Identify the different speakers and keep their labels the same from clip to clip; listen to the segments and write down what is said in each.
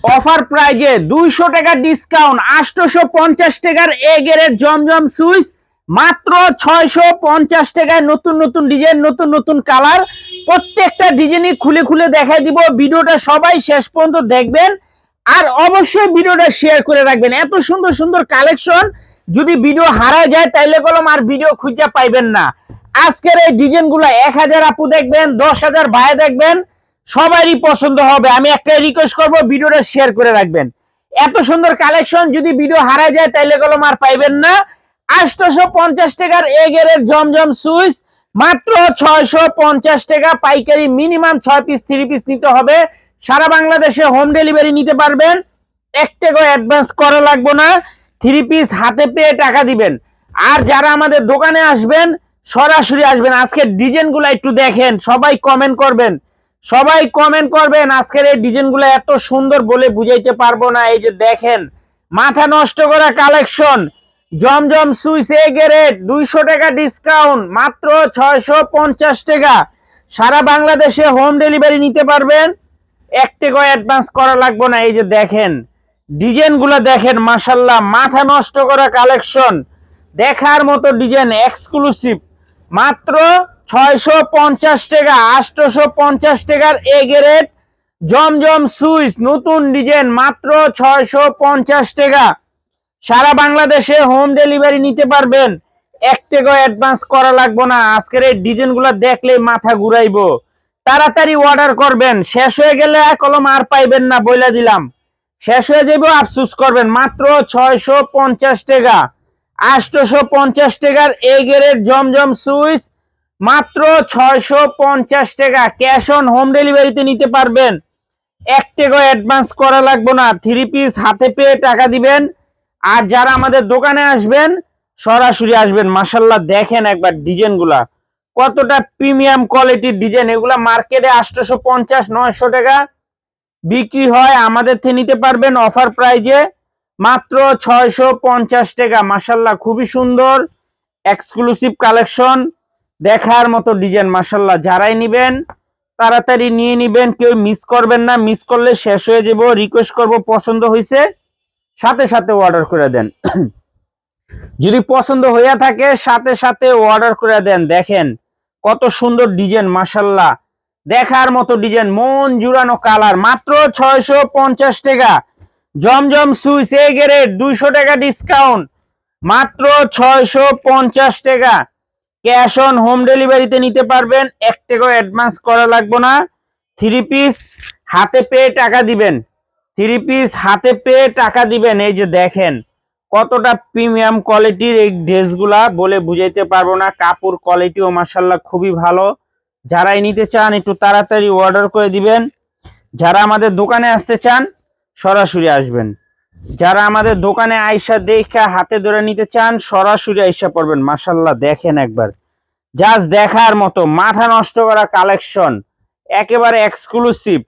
Speaker 1: Offer প্রাইজে 200 টাকা discount 850 টাকার এ গ্রেড জমজম সুইচ মাত্র 650 টাকায় নতুন নতুন ডিজাইন নতুন নতুন কালার প্রত্যেকটা ডিজাইনই খুলে খুলে দেখাই দিব। ভিডিওটা সবাই শেষ পর্যন্ত দেখবেন আর অবশ্যই ভিডিওটা শেয়ার করে রাখবেন। এত সুন্দর সুন্দর কালেকশন যদি ভিডিও হারায় যায় তাইলে কলম আর ভিডিও খুঁজে পাইবেন না। আজকের এই ডিজাইনগুলো 1000 আপু দেখবেন, 10,000 ভাই দেখবেন, সবারই পছন্দ হবে। আমি একটা রিকোয়েস্ট করব, ভিডিওটা শেয়ার করে রাখবেন। এত সুন্দর কালেকশন যদি ভিডিও হারায় যায় তাইলে কলম আর পাইবেন না। 850 টাকার এ গ্রেডের জমজম সুইচ মাত্র 650 টাকা পাইকারি, মিনিমাম 6 পিস 3 পিস নিতে হবে। সারা বাংলাদেশে হোম ডেলিভারি নিতে পারবেন, 1 টাকা অ্যাডভান্স করা লাগবে না। 3 পিস হাতে পেয়ে টাকা দিবেন। আর যারা আমাদের দোকানে আসবেন সরাসরি আসবেন। আজকের ডিজাইনগুলো একটু দেখেন, সবাই কমেন্ট করবেন, সবাই কমেন্ট করবেন। আজকের এই ডিজাইনগুলো এত সুন্দর বলে বুঝাইতে পারবো না। এই যে দেখেন, মাথা নষ্ট করা collection, Zamzam switch A grade 200 টাকা ডিসকাউন্ট মাত্র 650 টাকা। সারা বাংলাদেশে হোম ডেলিভারি নিতে পারবেন, 1 টাকা অ্যাডভান্স করা লাগবে না। এই যে দেখেন ডিজাইনগুলো দেখেন, মাশাআল্লাহ মাথা নষ্ট করা কালেকশন, দেখার মতো ডিজাইন, এক্সক্লুসিভ মাত্র 650 টাকা। 850 টাকার এ গ্রেড জমজম সুইচ নতুন ডিজাইন মাত্র 650 টাকা। সারা বাংলাদেশে হোম ডেলিভারি নিতে পারবেন, 1 টাকা অ্যাডভান্স করা লাগবে না। আজকের এই ডিজাইনগুলো দেখলে মাথা ঘুরাইবো। তাড়াতাড়ি অর্ডার করবেন, শেষ হয়ে গেলে কলম আর পাইবেন না, বইলা দিলাম। শেষ হয়ে যাবে, আফসোস করবেন। মাত্র 650 টাকা। 850 টাকার এ গ্রেড জমজম সুইচ মাত্র 650 টাকা। ক্যাশ অন হোম ডেলিভারিতে নিতে পারবেন, 1 টাকা অ্যাডভান্স করা লাগবে না। 3 পিস হাতে পেয়ে টাকা দিবেন। আর যারা আমাদের দোকানে আসবেন সরাসরি আসবেন। মাশাআল্লাহ দেখেন একবার ডিজাইনগুলা কতটা প্রিমিয়াম কোয়ালিটির ডিজাইন। এগুলা মার্কেটে 850-900 টাকা বিক্রি হয়, আমাদের থেকে নিতে পারবেন অফার প্রাইজে মাত্র 650 টাকা। মাশাআল্লাহ খুবই সুন্দর এক্সক্লুসিভ কালেকশন, দেখার মতো ডিজাইন। মাশাআল্লাহ যারাই নিবেন তাড়াতাড়ি নিয়ে নিবেন, কেউ মিস করবেন না, মিস করলে শেষ হয়ে যাব। রিকোয়েস্ট করব, পছন্দ হয়েছে সাথে সাথে অর্ডার করে দেন। যদি পছন্দ হইয়া থাকে সাথে সাথে অর্ডার করে দেন। দেখেন কত সুন্দর ডিজাইন, মাশাআল্লাহ দেখার মতো ডিজাইন, মন জুড়ানো কালার। মাত্র 650 টাকা জমজম সুইচ এ গ্রেড 200 টাকা ডিসকাউন্ট মাত্র 650 টাকা। ক্যাশ অন হোম ডেলিভারিতে নিতে পারবেন, 1 টাকা অ্যাডভান্স করা লাগবে না। 3 পিস হাতে পেয়ে টাকা দিবেন, 3 পিস হাতে পেয়ে টাকা দিবেন। এই যে দেখেন কতটা প্রিমিয়াম কোয়ালিটির এই ড্রেসগুলা, বলে বুঝাইতে পারবো না। কাপড় কোয়ালিটিও মাশাআল্লাহ খুবই ভালো। যারাই নিতে চান একটু তাড়াতাড়ি অর্ডার করে দিবেন। যারা আমাদের দোকানে আসতে চান সরাসরি আসবেন। যারা আমাদের দোকানে আইসা দেখা হাতে ধরে নিতে চান সরাসরি আইসা পড়বেন। মাশাআল্লাহ দেখেন একবার, জাস্ট দেখার মতো মাথা নষ্ট করা কালেকশন, একেবারে এক্সক্লুসিভ,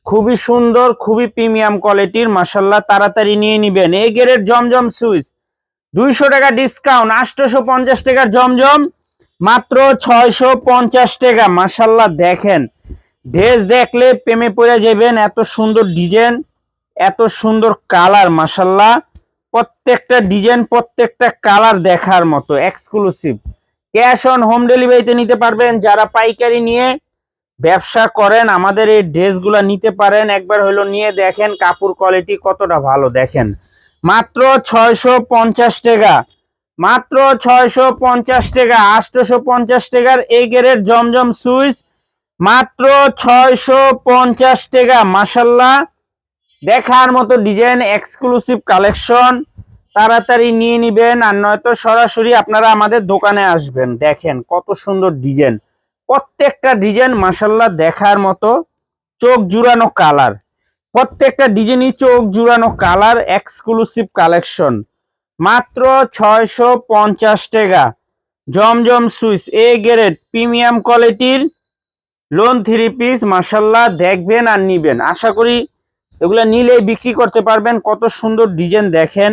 Speaker 1: খুবই সুন্দর, খুবই প্রিমিয়াম কোয়ালিটির। মাশাআল্লাহ তাড়াতাড়ি নিয়ে নিবেন। এই গ্রেডের জমজম সুইচ 200 টাকা ডিসকাউন্ট, 850 টাকার জমজম মাত্র 650 টাকা। মাশাআল্লাহ দেখেন ড্রেস দেখলে প্রেমে পড়ে যাবেন, এত সুন্দর ডিজাইন, এত সুন্দর কালার। মাশাআল্লাহ প্রত্যেকটা ডিজাইন প্রত্যেকটা কালার দেখার মতো এক্সক্লুসিভ। ক্যাশ অন হোম ডেলিভারিতে নিতে পারবেন। যারা পাইকারি নিয়ে ব্যবসা করেন আমাদের এই ড্রেসগুলা নিতে পারেন। একবার হলো নিয়ে দেখেন কাপড় কোয়ালিটি কতটা ভালো। দেখেন মাত্র 650 টাকা, মাত্র 650 টাকা। 850 টাকার এই গ্রেড জমজম সুইচ মাত্র 650 টাকা। মাশাআল্লাহ দেখার মতো ডিজাইন, এক্সক্লুসিভ কালেকশন, তাড়াতাড়ি নিয়ে নিবেন। আর নয়তো সরাসরি আপনারা আমাদের দোকানে আসবেন। দেখেন কত সুন্দর ডিজাইন, প্রত্যেকটা ডিজাইন মাশাআল্লাহ দেখার মতো, চোখ জুড়ানো কালার, প্রত্যেকটা ডিজাইনই চোখ জুড়ানো কালার, এক্সক্লুসিভ কালেকশন। মাত্র 650 টাকা জমজম সুইচ এ গ্রেড প্রিমিয়াম কোয়ালিটির লোন 3 পিস। মাশাআল্লাহ দেখবেন আর নিবেন। আশা করি এগুলা নিলেই বিক্রি করতে পারবেন। কত সুন্দর ডিজাইন, দেখেন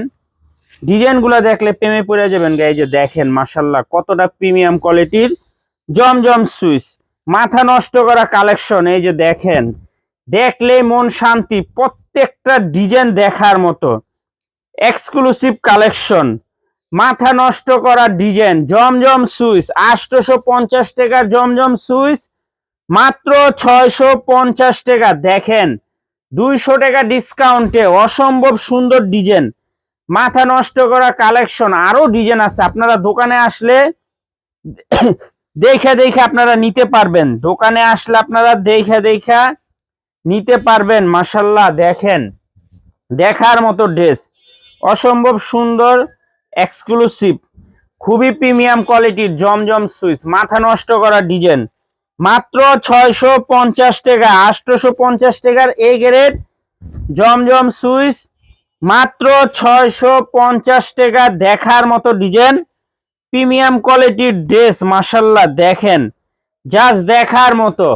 Speaker 1: ডিজাইনগুলো দেখলে প্রেমে পড়ে যাবেন। এই যে দেখেন মাশাআল্লাহ কতটা প্রিমিয়াম কোয়ালিটির জমজম সুইচ, মাথা নষ্ট করা কালেকশন। এই যে দেখেন দেখলেই মন শান্তি, প্রত্যেকটা ডিজাইন দেখার মতো এক্সক্লুসিভ কালেকশন, মাথা নষ্ট করা ডিজাইন। জমজম সুইচ 850 টাকার জমজম সুইচ মাত্র 650 টাকা। দেখেন 200 টাকা ডিসকাউন্টে অসম্ভব সুন্দর ডিজাইন, মাথা নষ্ট করা কালেকশন। আরো ডিজাইন আছে, আপনারা দোকানে আসলে দেখে দেখে আপনারা নিতে পারবেন। দোকানে আসলে আপনারা দেখে দেখে নিতে পারবেন। মাশাআল্লাহ দেখেন, দেখার মতো ড্রেস, অসম্ভব সুন্দর এক্সক্লুসিভ, খুবই প্রিমিয়াম কোয়ালিটির জমজম সুইচ, মাথা নষ্ট করা ডিজাইন মাত্র 650 টাকা। 850 টাকার এ গ্রেড জমজম সুইচ মাত্র 650 টাকা। দেখার মতো ডিজাইন, প্রিমিয়াম কোয়ালিটির ড্রেস। মাশাআল্লাহ দেখেন, জাস্ট দেখার মতো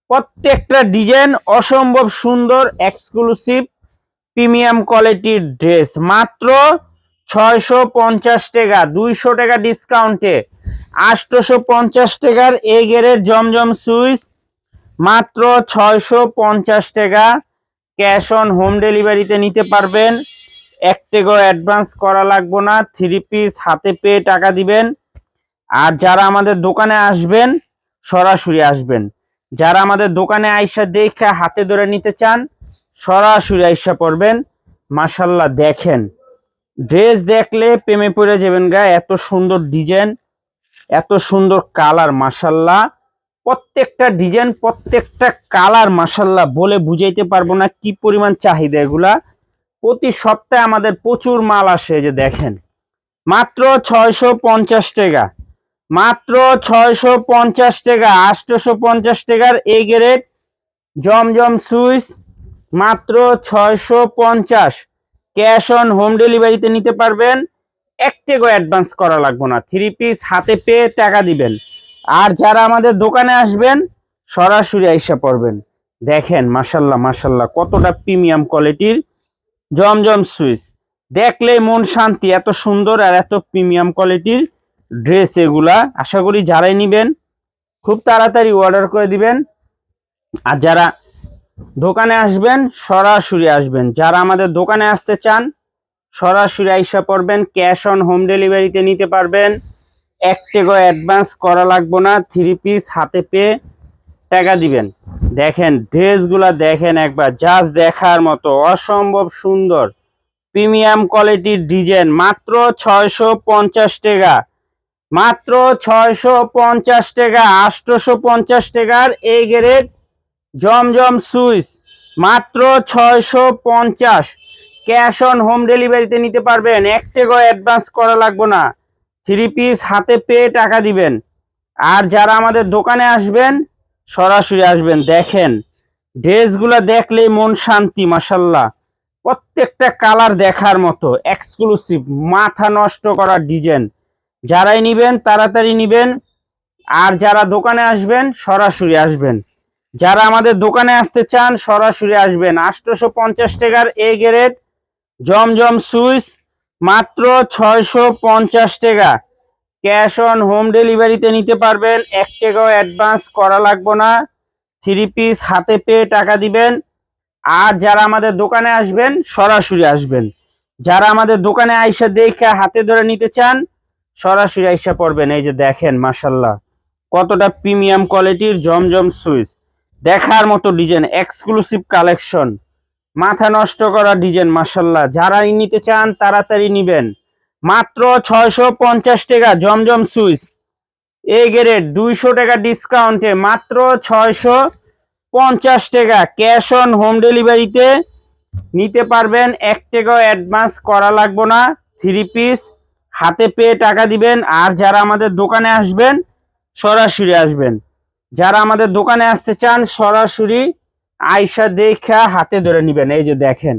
Speaker 1: প্রত্যেকটা ডিজাইন অসম্ভব সুন্দর এক্সক্লুসিভ প্রিমিয়াম কোয়ালিটির ড্রেস মাত্র 650 টাকা। 200 টাকা ডিসকাউন্টে 850 টাকার এ গ্রেডের জমজম সুইচ মাত্র 650 টাকা। ক্যাশ অন হোম ডেলিভারিতে নিতে পারবেন, 1 টাকাও অ্যাডভান্স করা লাগবে না। 3 পিস হাতে পেয়ে টাকা দিবেন। আর যারা আমাদের দোকানে আসবেন সরাসরি আসবেন, যারা আমাদের দোকানে আইসা দেখে হাতে ধরে নিতে চান সরাসরি আইসা পড়বেন। মাশাআল্লাহ দেখেন, ড্রেস দেখলে প্রেমে পড়ে যাবেন গা, এত সুন্দর ডিজাইন, এত সুন্দর কালার। মাশাআল্লাহ প্রত্যেকটা ডিজাইন, প্রত্যেকটা কালার মাশাআল্লাহ বলে বুঝাইতে পারবো না কি পরিমাণ চাহিদা। এগুলা প্রতি সপ্তাহে আমাদের প্রচুর মাল আসে। যে দেখেন মাত্র 650 টাকা, মাত্র 650 টাকা। 850 টাকার এ গ্রেড জমজম সুইচ মাত্র 650। ক্যাশ অন হোম ডেলিভারিতে নিতে পারবেন, 1 টাকাও অ্যাডভান্স করা লাগবে না। 3 পিস হাতে পেয়ে টাকা দিবেন। আর যারা আমাদের দোকানে আসবেন সরাসরি আইসা পড়বেন। দেখেন মাশাআল্লাহ মাশাআল্লাহ কতটা প্রিমিয়াম কোয়ালিটির জমজম সুইচ, দেখলেই মন শান্তি। এত সুন্দর আর এত প্রিমিয়াম কোয়ালিটির ড্রেস এগুলা। আশা করি যারাই নিবেন খুব তাড়াতাড়ি অর্ডার করে দিবেন। আর যারা দোকানে আসবেন সরাসরি আসবেন, যারা আমাদের দোকানে আসতে চান সরাসরি আইসা পড়বেন। ক্যাশ অন হোম ডেলিভারিতে নিতে পারবেন, 1 টাকাও অ্যাডভান্স করা লাগবে না। 3 পিস হাতে পেয়ে টাকা দিবেন। দেখেন ড্রেসগুলা দেখেন একবার, জাস্ট দেখার মতো অসম্ভব সুন্দর প্রিমিয়াম কোয়ালিটির ডিজাইন মাত্র 650 টাকা, মাত্র 650 টাকা। 850 টাকার এ গ্রেড জমজম সুইচ মাত্র 650। ক্যাশ অন হোম ডেলিভারিতে নিতে পারবেন, 1 টাকাও অ্যাডভান্স করা লাগবে না। 3 পিস হাতে পেয়ে টাকা দিবেন। আর যারা আমাদের দোকানে আসবেন সরাসরি আসবেন। দেখেন ড্রেসগুলো দেখলেই মন শান্তি। মাশাআল্লাহ প্রত্যেকটা কালার দেখার মতো এক্সক্লুসিভ, মাথা নষ্ট করা ডিজাইন। যারাই নিবেন তাড়াতাড়ি নিবেন। আর যারা দোকানে আসবেন সরাসরি আসবেন, যারা আমাদের দোকানে আসতে চান সরাসরি আসবেন। 850 টাকার এ গ্রেড জমজম সুইচ মাত্র 650 টাকা। ক্যাশ অন হোম ডেলিভারিতে নিতে পারবেন, 1 টাকাও অ্যাডভান্স করা লাগবে না। 3 পিস হাতে পেয়ে টাকা দিবেন। আর যারা আমাদের দোকানে আসবেন সরাসরি আসবেন, যারা আমাদের দোকানে আইসা দেখে হাতে ধরে নিতে চান সরাসরি আইসা পড়বেন। এই যে দেখেন মাশাআল্লাহ কতটা প্রিমিয়াম কোয়ালিটির জমজম সুইচ, দেখার মতো ডিজাইন, এক্সক্লুসিভ কালেকশন, মাথা নষ্ট করা ডিজাইন। মাশাআল্লাহ যারাই নিতে চান তাড়াতাড়ি নিবেন। মাত্র 650 টাকা জমজম সুইচ এ গ্রেড, 200 টাকা ডিসকাউন্টে মাত্র 650 টাকা। ক্যাশ অন হোম ডেলিভারিতে নিতে পারবেন, 1 টাকাও অ্যাডভান্স করা লাগবে না। 3 পিস হাতে পেয়ে টাকা দিবেন। আর যারা আমাদের দোকানে আসবেন সরাসরি আসবেন, যারা আমাদের দোকানে আসতে চান সরাসরি আইসা দেখা হাতে ধরে নিবেন। এই যে দেখেন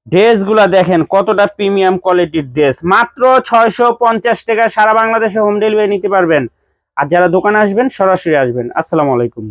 Speaker 1: ড্রেসগুলা দেখেন কতটা প্রিমিয়াম কোয়ালিটির ড্রেস, মাত্র 650 টাকা সারা বাংলাদেশে হোম ডেলিভারি নিতে পারবেন। আর যারা দোকানে আসবেন সরাসরি আসবেন। আসসালামু আলাইকুম।